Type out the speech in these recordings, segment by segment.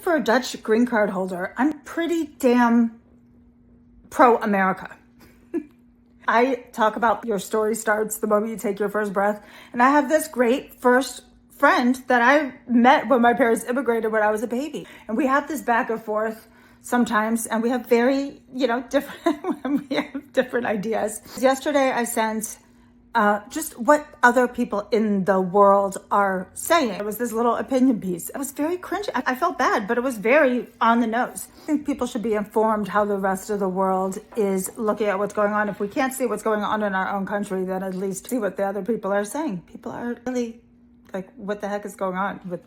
for a Dutch green card holder, I'm pretty damn pro-America. I talk about your story starts the moment you take your first breath. And I have this great first friend that I met when my parents immigrated when I was a baby. And we have this back and forth sometimes, and we have very, different ideas. Yesterday I sent just what other people in the world are saying. It was this little opinion piece. It was very cringy. I felt bad, but it was very on the nose. I think people should be informed how the rest of the world is looking at what's going on. If we can't see what's going on in our own country, then at least see what the other people are saying. People are really like, what the heck is going on with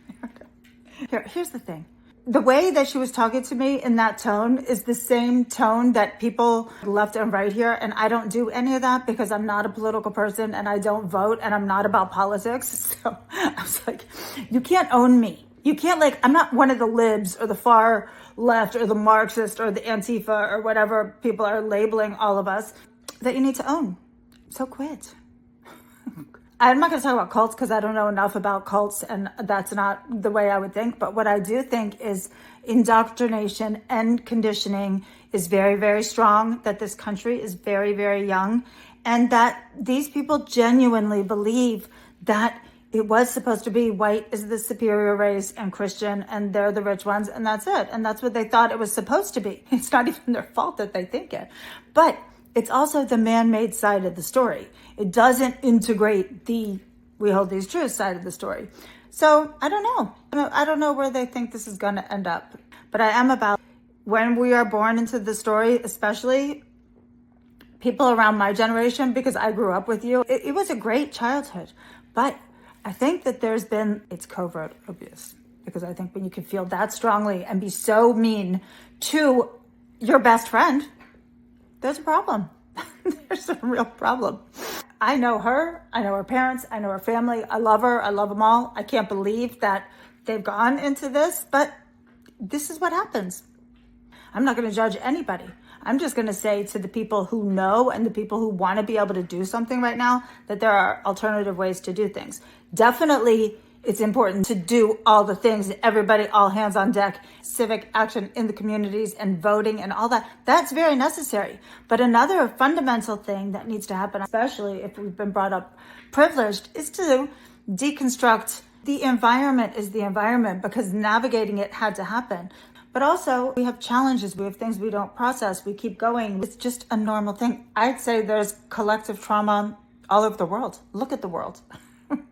America? Here's the thing. The way that she was talking to me in that tone is the same tone that people left and right here. And I don't do any of that because I'm not a political person and I don't vote and I'm not about politics. So I was like, you can't own me. You can't I'm not one of the libs or the far left or the Marxist or the Antifa or whatever people are labeling all of us that you need to own. So quit. I'm not going to talk about cults because I don't know enough about cults and that's not the way I would think. But what I do think is indoctrination and conditioning is very, very strong, that this country is very, very young, and that these people genuinely believe that it was supposed to be white is the superior race and Christian and they're the rich ones and that's it. And that's what they thought it was supposed to be. It's not even their fault that they think it. But it's also the man-made side of the story. It doesn't integrate the we hold these truths side of the story. So I don't know. I don't know where they think this is going to end up. But I am about when we are born into the story, especially people around my generation, because I grew up with you. It was a great childhood. But I think that it's covert abuse. Because I think when you can feel that strongly and be so mean to your best friend, there's a problem. There's a real problem. I know her. I know her parents. I know her family. I love her. I love them all. I can't believe that they've gone into this, but this is what happens. I'm not going to judge anybody. I'm just going to say to the people who know and the people who want to be able to do something right now that there are alternative ways to do things. Definitely, it's important to do all the things, everybody, all hands on deck, civic action in the communities and voting and all that. That's very necessary. But another fundamental thing that needs to happen, especially if we've been brought up privileged, is to deconstruct the environment is the environment because navigating it had to happen. But also we have challenges. We have things we don't process. We keep going. It's just a normal thing. I'd say there's collective trauma all over the world. Look at the world.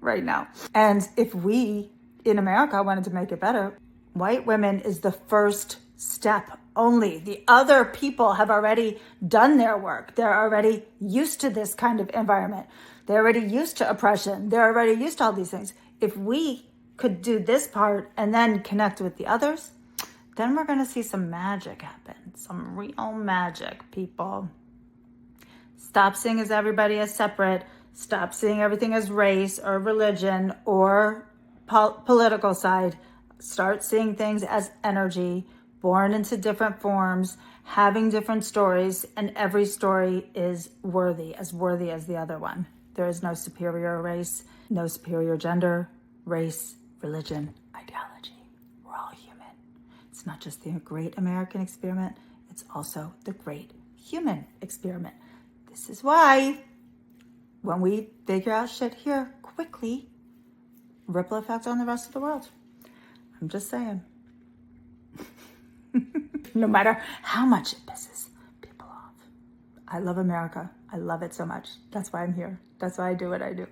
Right now. And if we in America wanted to make it better, white women is the first step only. The other people have already done their work. They're already used to this kind of environment. They're already used to oppression. They're already used to all these things. If we could do this part and then connect with the others, then we're going to see some magic happen. Some real magic, people. Stop seeing everybody as separate. Stop seeing everything as race or religion or political side. Start seeing things as energy, born into different forms, having different stories, and every story is worthy as the other one. There is no superior race, no superior gender, race, religion, ideology. We're all human. It's not just the great American experiment, it's also the great human experiment. This is why when we figure out shit here quickly, ripple effect on the rest of the world. I'm just saying. No matter how much it pisses people off. I love America. I love it so much. That's why I'm here. That's why I do what I do.